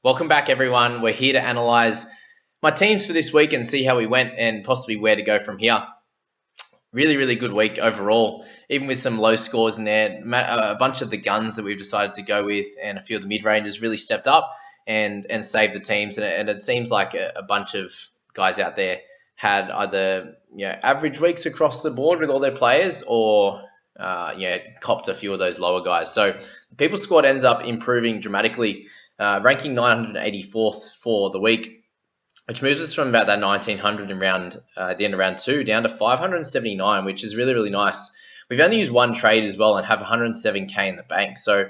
Welcome back, everyone. We're here to analyze my teams for this week and see how we went and possibly where to go from here. Really, really good week overall, even with some low scores in there. A bunch of the guns that we've decided to go with and a few of the mid-rangers really stepped up and saved the teams. And it seems like a bunch of guys out there had either average weeks across the board with all their players or copped a few of those lower guys. So the People squad ends up improving dramatically, ranking 984th for the week, which moves us from about that 1900 in at the end of round 2 down to 579, which is really, really nice. We've only used one trade as well and have 107k in the bank. So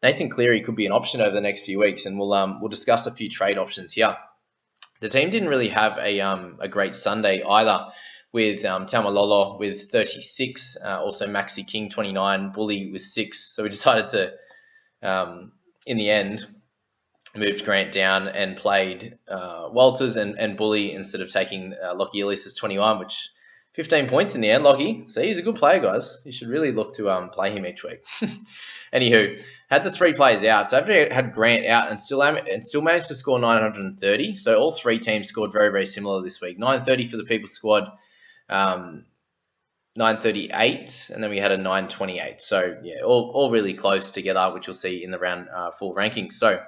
Nathan Cleary could be an option over the next few weeks, and we'll discuss a few trade options here. The team didn't really have a great Sunday either, with Taumalolo with 36, also Maxi King 29, Bully with 6. So we decided to, in the end, moved Grant down and played Walters and Bully instead of taking Lockie Ellis 21, which 15 points in the end. Lockie, see, he's a good player, guys. You should really look to play him each week. Anywho, had the 3 players out. So after I had Grant out and still managed to score 930. So all 3 teams scored very, very similar this week. 930 for the People squad, 938, and then we had a 928. So yeah, all really close together, which you'll see in the round 4 rankings. So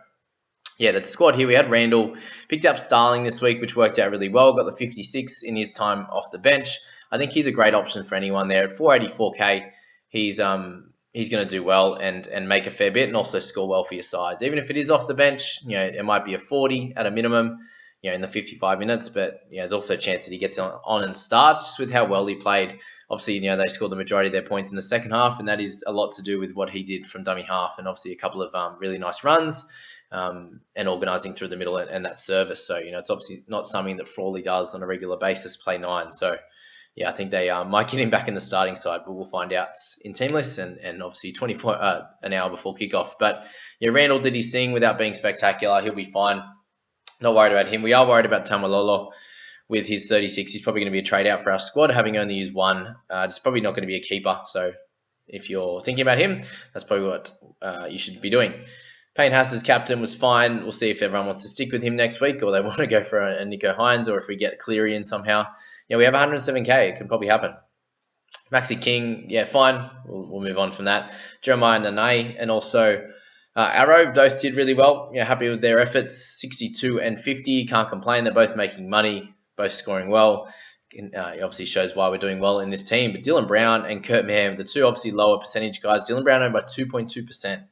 yeah, the squad here, we had Randall, picked up Starling this week, which worked out really well, got the 56 in his time off the bench. I think he's a great option for anyone there. At 484k, he's going to do well and make a fair bit and also score well for your sides. Even if it is off the bench, it might be a 40 at a minimum, in the 55 minutes, but there's also a chance that he gets on and starts just with how well he played. Obviously, they scored the majority of their points in the second half, and that is a lot to do with what he did from dummy half and obviously a couple of really nice runs. And organising through the middle and that service. So, it's obviously not something that Frawley does on a regular basis, play 9. So, yeah, I think they might get him back in the starting side, but we'll find out in team lists and obviously 24 an hour before kickoff. But, yeah, Randall did his thing without being spectacular. He'll be fine. Not worried about him. We are worried about Taumalolo with his 36. He's probably going to be a trade out for our squad, having only used 1. It's probably not going to be a keeper. So, if you're thinking about him, that's probably what you should be doing. Payne Haas as captain was fine. We'll see if everyone wants to stick with him next week or they want to go for a Nico Hines or if we get Cleary in somehow. We have 107k. It could probably happen. Maxi King, fine. We'll move on from that. Jeremiah Nane and also Arrow both did really well. Happy with their efforts. 62 and 50. Can't complain. They're both making money, both scoring well. It obviously shows why we're doing well in this team. But Dylan Brown and Kurt Meehan, the two obviously lower percentage guys. Dylan Brown owned by 2.2%.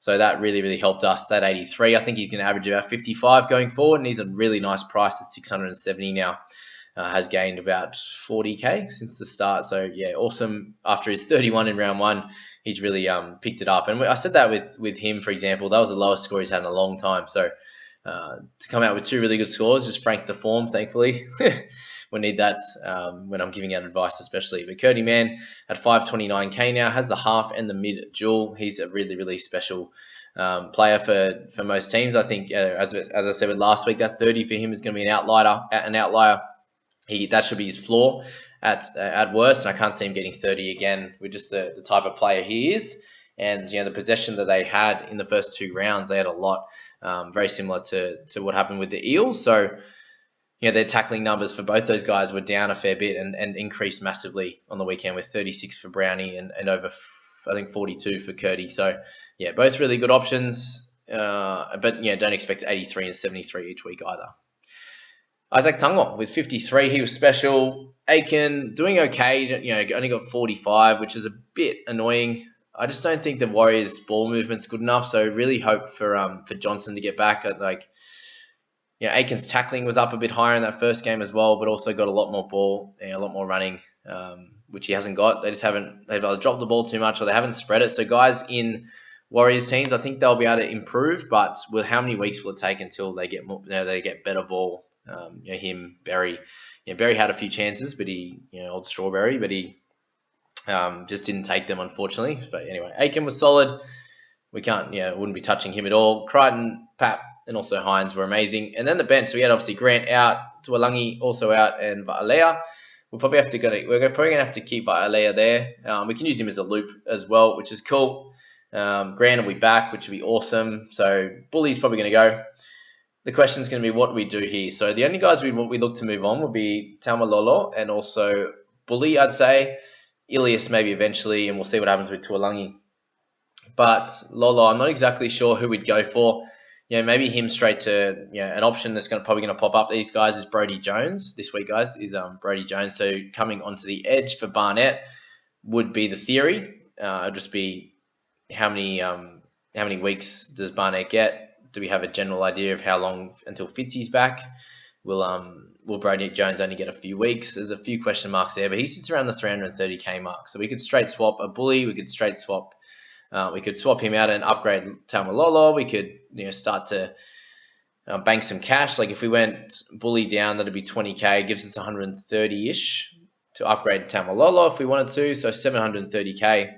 So that really, really helped us, that 83. I think he's going to average about 55 going forward, and he's a really nice price at 670 now. Has gained about 40k since the start. So, yeah, awesome. After his 31 in round 1, he's really picked it up. And I said that with him, for example. That was the lowest score he's had in a long time. So to come out with 2 really good scores, just frank the form, thankfully. We need that when I'm giving out advice, especially. But Curdy Man at 529k now, has the half and the mid dual. He's a really, really special player for most teams. I think, as I said with last week, that 30 for him is going to be an outlier. That should be his floor at worst, and I can't see him getting 30 again with just the type of player he is. And the possession that they had in the first 2 rounds, they had a lot, very similar to what happened with the Eels. So, their tackling numbers for both those guys were down a fair bit and increased massively on the weekend with 36 for Brownie and over, I think, 42 for Curdy. So, yeah, both really good options. But, don't expect 83 and 73 each week either. Isaac Tungo with 53. He was special. Aiken doing okay. Only got 45, which is a bit annoying. I just don't think the Warriors' ball movement's good enough. So really hope for Johnson to get back. Aiken's tackling was up a bit higher in that first game as well, but also got a lot more ball, a lot more running, which he hasn't got. They've either dropped the ball too much or they haven't spread it. So guys in Warriors teams, I think they'll be able to improve, but with how many weeks will it take until they get more, they get better ball? Berry, Berry had a few chances, but old Strawberry, but he just didn't take them, unfortunately. But anyway, Aiken was solid. We wouldn't be touching him at all. Crichton, Pap, and also Hines were amazing. And then the bench, so we had obviously Grant out, Tuolangi also out, and Va'alea. We're probably going to have to keep Va'alea there. We can use him as a loop as well, which is cool. Grant will be back, which will be awesome. So Bully's probably going to go. the question is going to be, what do we do here? So the only guys we look to move on would be Taumalolo and also Bully, I'd say. Ilias maybe eventually, and we'll see what happens with Tuolangi. But Lolo, I'm not exactly sure who we'd go for. Maybe him straight to an option that's probably going to pop up. These guys is Brodie Jones this week, guys. Is Brodie Jones. So coming onto the edge for Barnett would be the theory. It'll just be how many weeks does Barnett get? Do we have a general idea of how long until Fitzy's back? Will Brodie Jones only get a few weeks? There's a few question marks there, but he sits around the 330k mark. So we could straight swap a Bully. We could straight swap. We could swap him out and upgrade Taumalolo. We could start to bank some cash. Like if we went Bully down, that'd be 20k. Gives us 130-ish to upgrade Taumalolo if we wanted to. So 730k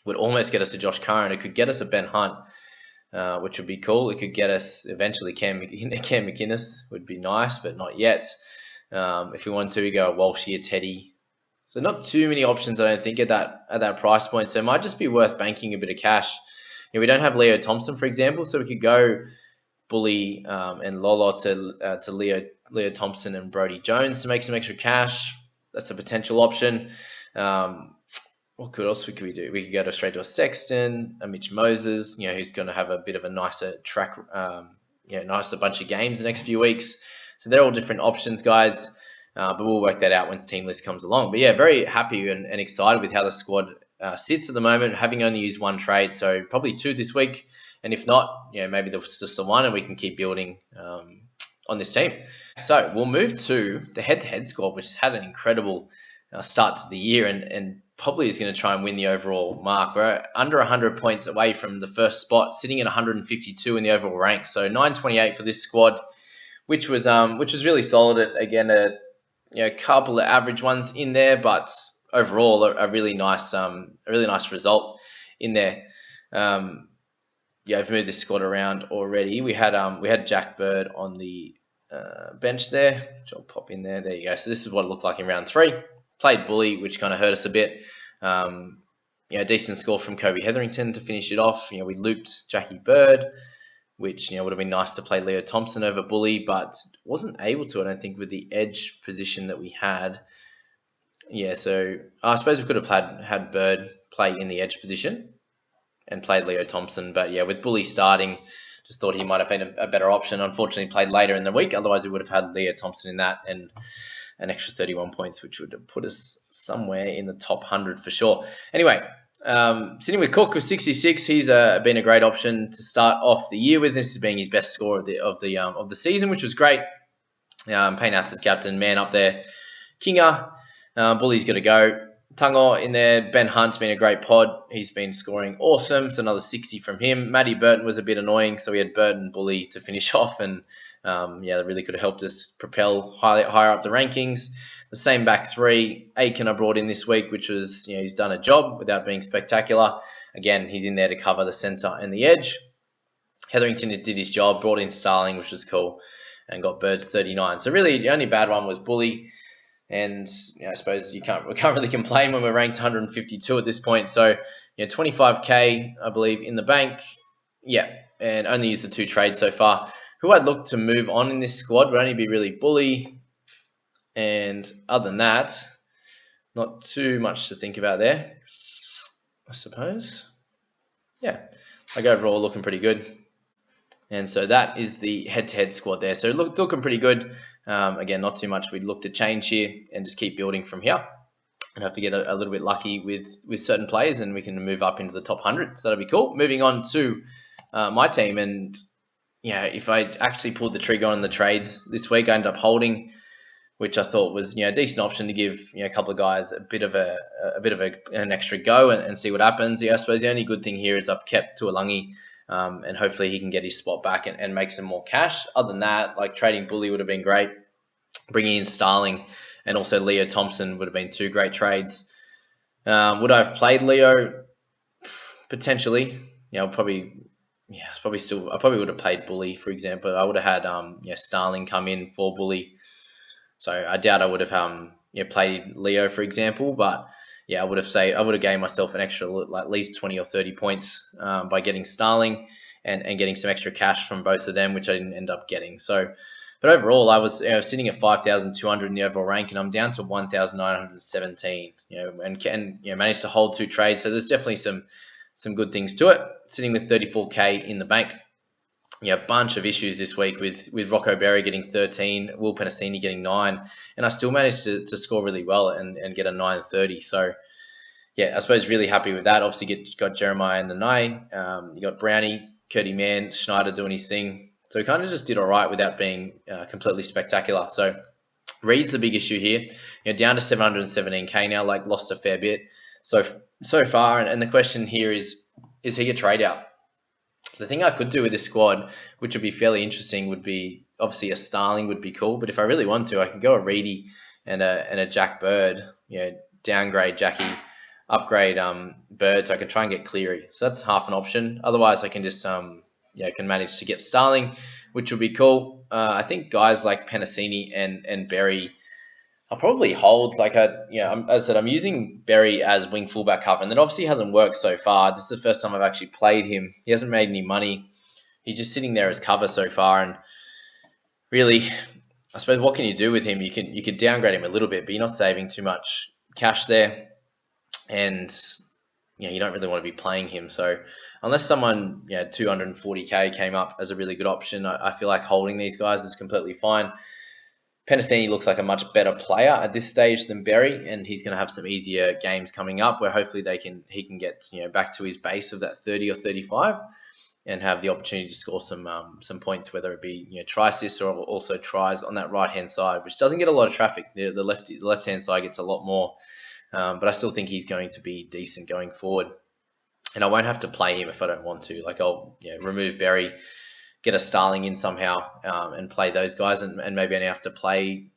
would almost get us to Josh Curran. It could get us a Ben Hunt, which would be cool. It could get us eventually Cam McInnes would be nice, but not yet. If we wanted to, we go a Walshy, a Teddy. So not too many options, I don't think, at that price point. So it might just be worth banking a bit of cash. We don't have Leo Thompson, for example, so we could go Bully and Lolo to Leo Thompson and Brodie Jones to make some extra cash. That's a potential option. What else could we do? We could go straight to a Sexton, a Mitch Moses, who's going to have a bit of a nicer track, nicer bunch of games the next few weeks. So they're all different options, guys. But we'll work that out when the team list comes along. But yeah, very happy and excited with how the squad sits at the moment, having only used one trade. So probably two this week. And if not, maybe there's just the one and we can keep building on this team. So we'll move to the head-to-head squad, which has had an incredible start to the year and probably is going to try and win the overall mark. We're under 100 points away from the first spot, sitting at 152 in the overall rank. So 928 for this squad, which was really solid. Again, a couple of average ones in there, but overall a really nice result in there. I've moved this squad around already. We had Jack Bird on the bench there, which I'll pop in there. There you go. So this is what it looked like in round 3. Played Bully, which kind of hurt us a bit. Decent score from Kobe Hetherington to finish it off. We looped Jackie Bird, which would have been nice to play Leo Thompson over Bully, but wasn't able to, I don't think, with the edge position that we had. So I suppose we could have had Bird play in the edge position and played Leo Thompson, but with Bully starting, just thought he might have been a better option. Unfortunately, played later in the week. Otherwise, we would have had Leo Thompson in that and an extra 31 points, which would have put us somewhere in the top 100 for sure. Anyway, sitting with Cook with 66, he's been a great option to start off the year with. This is being his best score of the season, which was great. Payne Haas as captain, man up there. Kinga, Bully's got to go. Tango in there. Ben Hunt's been a great pod. He's been scoring awesome. So another 60 from him. Matty Burton was a bit annoying, so we had Burton and Bully to finish off, and that really could have helped us propel higher up the rankings. The same back 3. Aiken I brought in this week, which was, he's done a job without being spectacular. Again, he's in there to cover the centre and the edge. Hetherington did his job, brought in Starling, which was cool, and got Birds 39. So really, the only bad one was Bully. And I suppose we can't really complain when we're ranked 152 at this point. So 25k, I believe, in the bank. And only used the 2 trades so far. Who I'd look to move on in this squad would only be really Bully. And other than that, not too much to think about there, I suppose. Like overall looking pretty good. And so that is the head-to-head squad there. So looking pretty good. Again, not too much we'd look to change here and just keep building from here. And hope to get a little bit lucky with certain players and we can move up into the top 100. So that'll be cool. Moving on to my team. And if I actually pulled the trigger on the trades this week, I ended up holding, which I thought was a decent option to give a couple of guys a bit of an extra go and see what happens. I suppose the only good thing here is I've kept Tuolangi. And hopefully he can get his spot back and make some more cash. Other than that, like trading Bully would have been great. Bringing in Starling and also Leo Thompson would have been 2 great trades. Would I have played Leo? Potentially. I probably would have played Bully, for example. I would have had Starling come in for Bully. So I doubt I would have played Leo, for example, but I would have gained myself an extra at least 20 or 30 points by getting Starling. and getting some extra cash from both of them, which I didn't end up getting. So, but overall, I was sitting at 5,200 in the overall rank, and I'm down to 1,917. And managed to hold 2 trades. So there's definitely some good things to it. Sitting with 34k in the bank. A bunch of issues this week with Rocco Berry getting 13, Will Penasini getting 9, and I still managed to score really well and get a 930. So yeah, I suppose really happy with that. Obviously got Jeremiah and Nanai. You got Brownie, Curdy Mann, Schneider doing his thing. So we kind of just did all right without being completely spectacular. So Reed's the big issue here. Down to 717k now, lost a fair bit so far. And the question here is he a trade out? The thing I could do with this squad, which would be fairly interesting, would be obviously a Starling would be cool. But if I really want to, I could go a Reedy and a Jack Bird. Downgrade Jackie, upgrade Bird. So I can try and get Cleary. So that's half an option. Otherwise, I can just can manage to get Starling, which would be cool. I think guys like Penasini and Berry, I'll probably hold. As I said, I'm using Berry as wing fullback cover, and that obviously hasn't worked so far. This is the first time I've actually played him. He hasn't made any money. He's just sitting there as cover so far, and really, I suppose what can you do with him? You could downgrade him a little bit, but you're not saving too much cash there, and you don't really want to be playing him. So unless someone 240k came up as a really good option, I feel like holding these guys is completely fine. Penasini looks like a much better player at this stage than Berry, and he's going to have some easier games coming up where hopefully he can get back to his base of that 30 or 35 and have the opportunity to score some points, whether it be try assists or also tries on that right hand side, which doesn't get a lot of traffic. The left hand side gets a lot more, but I still think he's going to be decent going forward, and I won't have to play him if I don't want to. I'll remove Berry, get a Starling in somehow, and play those guys, and maybe I have to play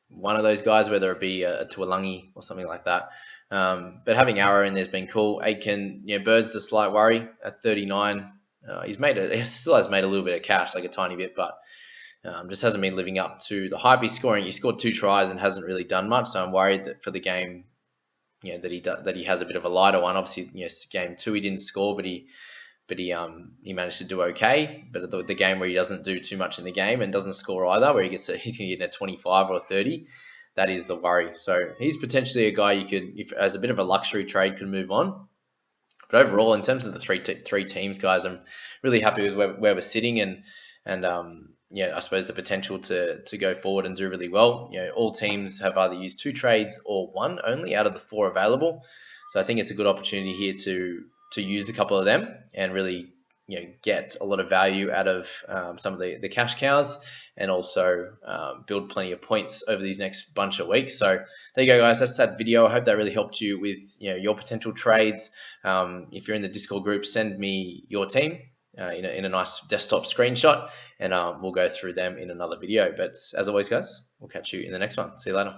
one of those guys, whether it be a Tuolangi or something like that. But having Arrow in there's been cool. Aitken, Bird's a slight worry at 39. He still has made a little bit of cash, like a tiny bit, but just hasn't been living up to the hype he's scoring. He scored 2 tries and hasn't really done much, so I'm worried that for the game, that he has a bit of a lighter one. Obviously, game 2 he didn't score, but he managed to do okay. But the game where he doesn't do too much in the game and doesn't score either, where he's going to get a 25 or a 30, that is the worry. So he's potentially a guy you could, if as a bit of a luxury trade, could move on. But overall, in terms of the three teams, guys, I'm really happy with where we're sitting, and I suppose the potential to go forward and do really well. All teams have either used 2 trades or 1 only out of the 4 available. So I think it's a good opportunity here to use a couple of them and really get a lot of value out of some of the cash cows, and also build plenty of points over these next bunch of weeks. So there you go, guys. That's that video. I hope that really helped you with your potential trades. If you're in the Discord group, send me your team in a nice desktop screenshot, and we'll go through them in another video. But as always, guys, we'll catch you in the next one. See you later.